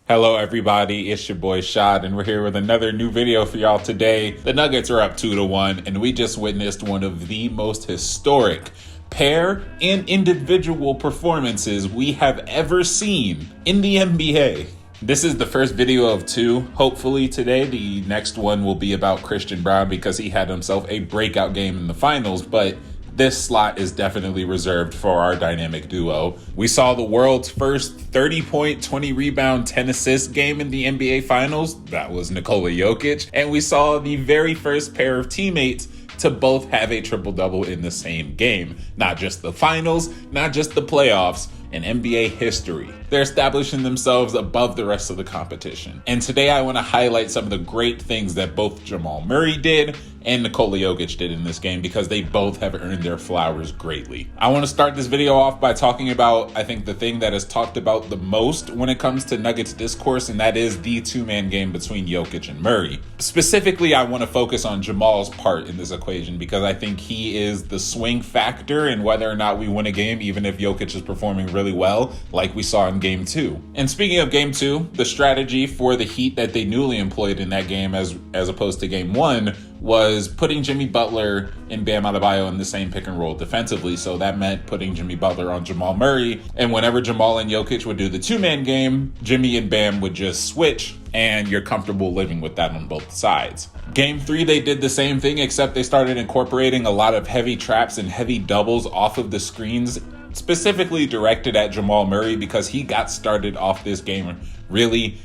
Hello everybody, it's your boy Shad, and we're here with another new video for y'all today. The Nuggets are up 2-1, and we just witnessed one of the most historic pair and individual performances we have ever seen in the NBA. This is the first video of two, hopefully today. The next one will be about Christian Braun because he had himself a breakout game in the finals, but this slot is definitely reserved for our dynamic duo. We saw the world's first 30-point, 20-rebound, 10-assist game in the NBA Finals. That was Nikola Jokic. And we saw the very first pair of teammates to both have a triple-double in the same game. Not just the finals, not just the playoffs, in NBA history. They're establishing themselves above the rest of the competition. And today I want to highlight some of the great things that both Jamal Murray did and Nikola Jokic did in this game because they both have earned their flowers greatly. I want to start this video off by talking about, I think, the thing that is talked about the most when it comes to Nuggets discourse, and that is the two-man game between Jokic and Murray. Specifically, I want to focus on Jamal's part in this equation because I think he is the swing factor in whether or not we win a game, even if Jokic is performing really well, like we saw in Game 2. And speaking of Game 2, the strategy for the Heat that they newly employed in that game as opposed to Game 1 was putting Jimmy Butler and Bam Adebayo in the same pick and roll defensively. So that meant putting Jimmy Butler on Jamal Murray. And whenever Jamal and Jokic would do the two-man game, Jimmy and Bam would just switch, and you're comfortable living with that on both sides. Game 3, they did the same thing, except they started incorporating a lot of heavy traps and heavy doubles off of the screens, specifically directed at Jamal Murray because he got started off this game really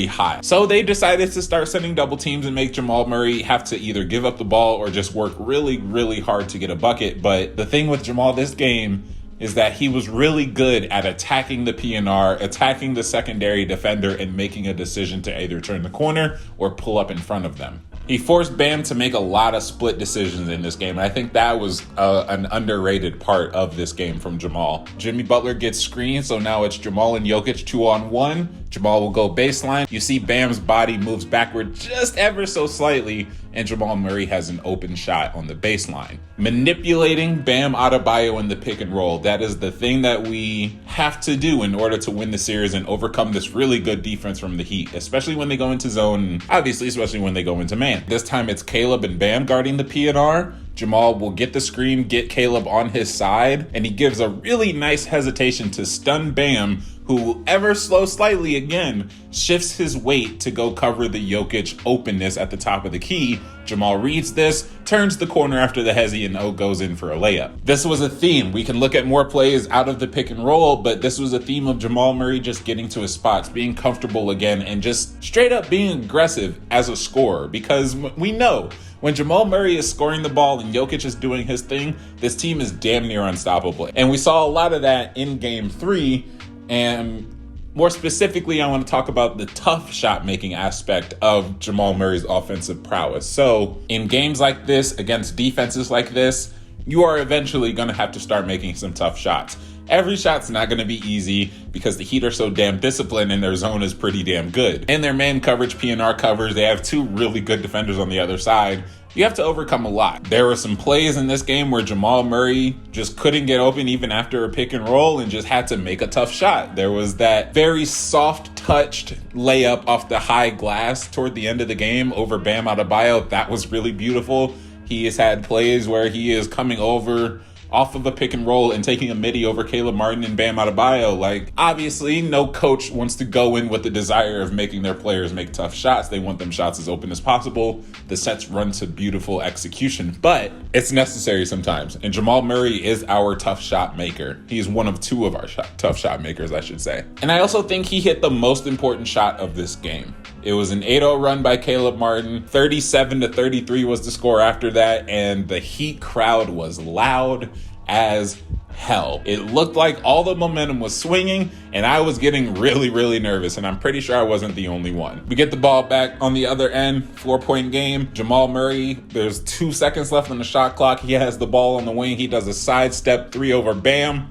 high. So they decided to start sending double teams and make Jamal Murray have to either give up the ball or just work really hard to get a bucket. But the thing with Jamal this game is that he was really good at attacking the PNR, attacking the secondary defender, and making a decision to either turn the corner or pull up in front of them. He forced Bam to make a lot of split decisions in this game, and I think that was an underrated part of this game from Jamal. Jimmy Butler gets screened, so now it's Jamal and Jokic 2-on-1. Jamal will go baseline. You see Bam's body moves backward just ever so slightly, and Jamal Murray has an open shot on the baseline. Manipulating Bam Adebayo in the pick and roll, that is the thing that we have to do in order to win the series and overcome this really good defense from the Heat, especially when they go into zone, obviously, especially when they go into man. This time it's Caleb and Bam guarding the PNR. Jamal will get the screen, get Caleb on his side, and he gives a really nice hesitation to stun Bam, who ever so slightly again shifts his weight to go cover the Jokic openness at the top of the key. Jamal reads this, turns the corner after the hezi, and goes in for a layup. This was a theme. We can look at more plays out of the pick and roll, but this was a theme of Jamal Murray just getting to his spots, being comfortable again, and just straight up being aggressive as a scorer, because we know when Jamal Murray is scoring the ball and Jokic is doing his thing, this team is damn near unstoppable. And we saw a lot of that in Game 3, and more specifically, I want to talk about the tough shot-making aspect of Jamal Murray's offensive prowess. So in games like this, against defenses like this, you are eventually going to have to start making some tough shots. Every shot's not going to be easy because the Heat are so damn disciplined and their zone is pretty damn good. And their man coverage, PNR covers, they have two really good defenders on the other side. You have to overcome a lot. There were some plays in this game where Jamal Murray just couldn't get open even after a pick and roll and just had to make a tough shot. There was that very soft-touched layup off the high glass toward the end of the game over Bam Adebayo. That was really beautiful. He has had plays where he is coming over off of a pick and roll and taking a midi over Caleb Martin and Bam Adebayo. Like, obviously, no coach wants to go in with the desire of making their players make tough shots. They want them shots as open as possible. The sets run to beautiful execution, but it's necessary sometimes. And Jamal Murray is our tough shot maker. He's one of two of our tough shot makers, I should say. And I also think he hit the most important shot of this game. It was an 8-0 run by Caleb Martin. 37-33 was the score after that, and the Heat crowd was loud as hell. It looked like all the momentum was swinging, and I was getting really nervous, and I'm pretty sure I wasn't the only one. We get the ball back on the other end, 4-point game. Jamal Murray, there's 2 seconds left on the shot clock. He has the ball on the wing. He does a sidestep 3 over Bam.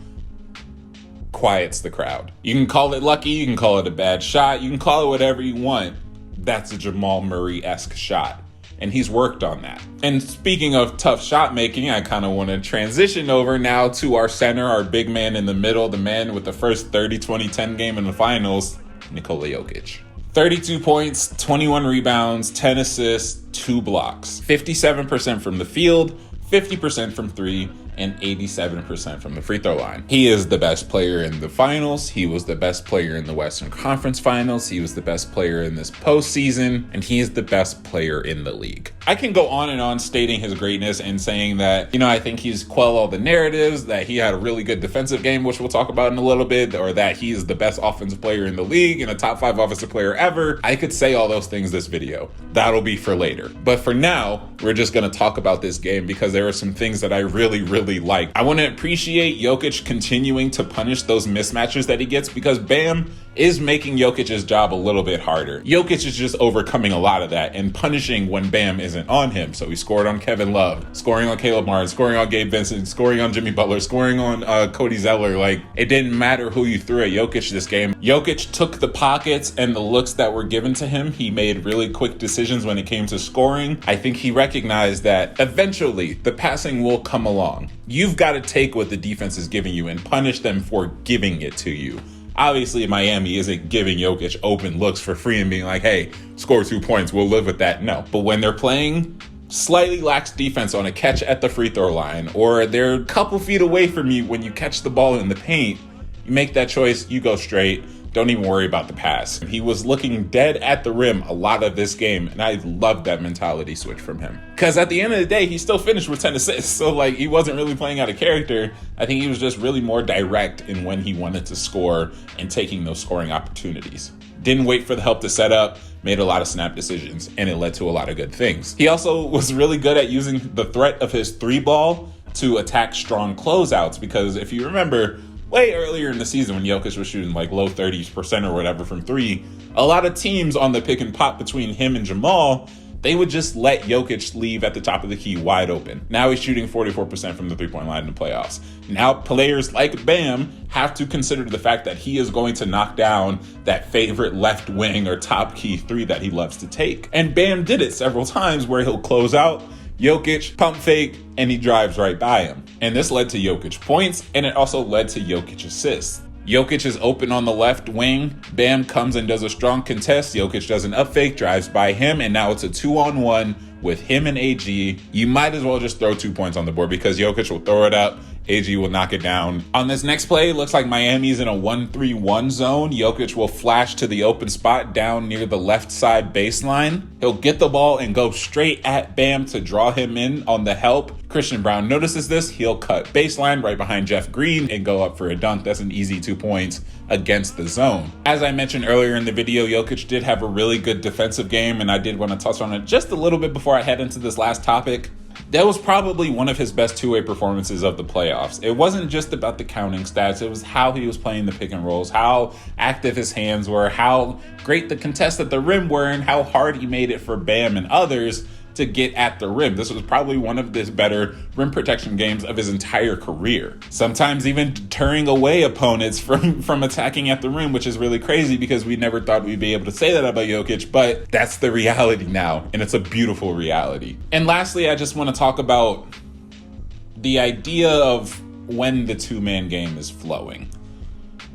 Quiets the crowd. You can call it lucky, you can call it a bad shot, you can call it whatever you want. That's a Jamal Murray-esque shot, and he's worked on that. And speaking of tough shot making, I kind of want to transition over now to our center, our big man in the middle, the man with the first 30-20-10 game in the finals. Nikola Jokic. 32 points, 21 rebounds, 10 assists, 2 blocks. 57% from the field, 50% from 3, and 87% from the free throw line. He is the best player in the finals. He was the best player in the Western Conference Finals. He was the best player in this postseason, and he is the best player in the league. I can go on and on stating his greatness and saying that, I think he's quelled all the narratives, that he had a really good defensive game, which we'll talk about in a little bit, or that he's the best offensive player in the league and a top 5 offensive player ever. I could say all those things this video. That'll be for later. But for now, we're just going to talk about this game because there are some things that I really like. I want to appreciate Jokic continuing to punish those mismatches that he gets because Bam is making Jokic's job a little bit harder. Jokic is just overcoming a lot of that and punishing when Bam isn't on him. So he scored on Kevin Love, scoring on Caleb Martin, scoring on Gabe Vincent, scoring on Jimmy Butler, scoring on Cody Zeller. Like, it didn't matter who you threw at Jokic this game. Jokic took the pockets and the looks that were given to him. He made really quick decisions when it came to scoring. I think he recognized that eventually the passing will come along. You've got to take what the defense is giving you and punish them for giving it to you. Obviously, Miami isn't giving Jokic open looks for free and being like, hey, score 2 points, we'll live with that. No. But when they're playing slightly lax defense on a catch at the free throw line, or they're a couple feet away from you when you catch the ball in the paint, you make that choice, you go straight. Don't even worry about the pass. He was looking dead at the rim a lot of this game, and I love that mentality switch from him. Because at the end of the day, he still finished with 10 assists, so he wasn't really playing out of character. I think he was just really more direct in when he wanted to score and taking those scoring opportunities. Didn't wait for the help to set up, made a lot of snap decisions, and it led to a lot of good things. He also was really good at using the threat of his 3-ball to attack strong closeouts, because if you remember, way earlier in the season when Jokic was shooting low 30% or whatever from 3, a lot of teams on the pick and pop between him and Jamal, they would just let Jokic leave at the top of the key wide open. Now he's shooting 44% from the 3-point line in the playoffs. Now players like Bam have to consider the fact that he is going to knock down that favorite left wing or top key 3 that he loves to take. And Bam did it several times where he'll close out, Jokic, pump fake, and he drives right by him. And this led to Jokic points, and it also led to Jokic assists. Jokic is open on the left wing. Bam comes and does a strong contest. Jokic does an up fake, drives by him, and now it's a 2-on-1 with him and AG. You might as well just throw 2 points on the board because Jokic will throw it up. AG will knock it down. On this next play, it looks like Miami's in a 1-3-1 zone. Jokic will flash to the open spot down near the left side baseline. He'll get the ball and go straight at Bam to draw him in on the help. Christian Brown notices this. He'll cut baseline right behind Jeff Green and go up for a dunk. That's an easy 2 points against the zone. As I mentioned earlier in the video, Jokic did have a really good defensive game, and I did want to touch on it just a little bit before I head into this last topic. That was probably one of his best two-way performances of the playoffs. It wasn't just about the counting stats. It was how he was playing the pick and rolls, how active his hands were, how great the contests at the rim were, and how hard he made it for Bam and others to get at the rim. This was probably one of his better rim protection games of his entire career. Sometimes even deterring away opponents from attacking at the rim, which is really crazy because we never thought we'd be able to say that about Jokic, but that's the reality now, and it's a beautiful reality. And lastly, I just want to talk about the idea of when the two-man game is flowing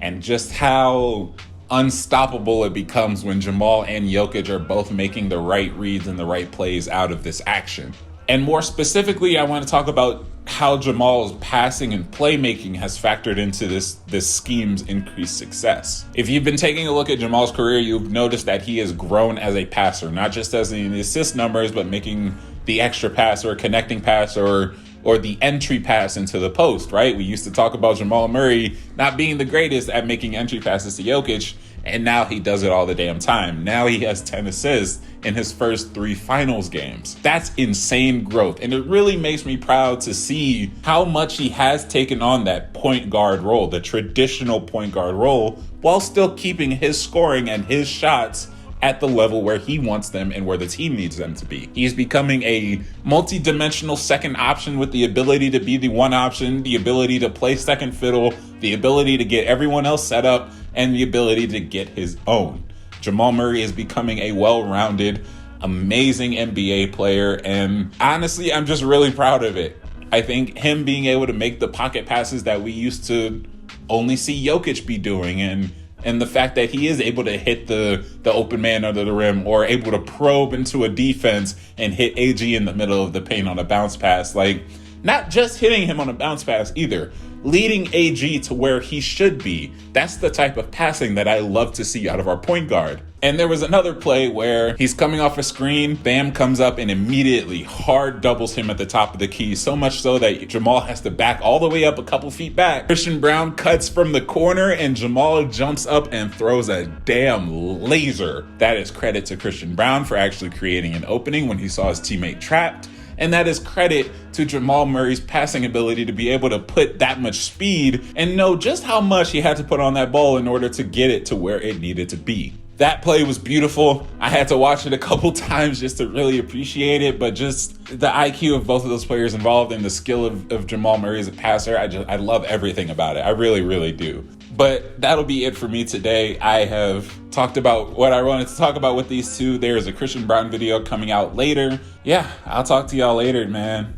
and just how unstoppable it becomes when Jamal and Jokic are both making the right reads and the right plays out of this action. And more specifically, I want to talk about how Jamal's passing and playmaking has factored into this scheme's increased success. If you've been taking a look at Jamal's career, you've noticed that he has grown as a passer, not just as in the assist numbers, but making the extra pass or connecting pass or the entry pass into the post, right? We used to talk about Jamal Murray not being the greatest at making entry passes to Jokic, and now he does it all the damn time. Now he has 10 assists in his first 3 finals games. That's insane growth, and it really makes me proud to see how much he has taken on that point guard role, the traditional point guard role, while still keeping his scoring and his shots at the level where he wants them and where the team needs them to be. He's becoming a multi-dimensional second option with the ability to be the one option, the ability to play second fiddle, the ability to get everyone else set up, and the ability to get his own. Jamal Murray is becoming a well-rounded, amazing NBA player, and honestly, I'm just really proud of it. I think him being able to make the pocket passes that we used to only see Jokic be doing, and And the fact that he is able to hit the open man under the rim, or able to probe into a defense and hit AG in the middle of the paint on a bounce pass. Like, not just hitting him on a bounce pass either, leading AG to where he should be. That's the type of passing that I love to see out of our point guard. And there was another play where he's coming off a screen, Bam comes up and immediately hard doubles him at the top of the key, so much so that Jamal has to back all the way up a couple feet back. Christian Braun cuts from the corner and Jamal jumps up and throws a damn laser. That is credit to Christian Braun for actually creating an opening when he saw his teammate trapped. And that is credit to Jamal Murray's passing ability to be able to put that much speed and know just how much he had to put on that ball in order to get it to where it needed to be. That play was beautiful. I had to watch it a couple times just to really appreciate it, but just the IQ of both of those players involved and the skill of Jamal Murray as a passer, I love everything about it. I really, really do. But that'll be it for me today. I have talked about what I wanted to talk about with these two. There's a Christian Braun video coming out later. Yeah, I'll talk to y'all later, man.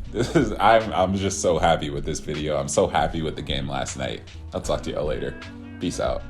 I'm just so happy with this video. I'm so happy with the game last night. I'll talk to y'all later. Peace out.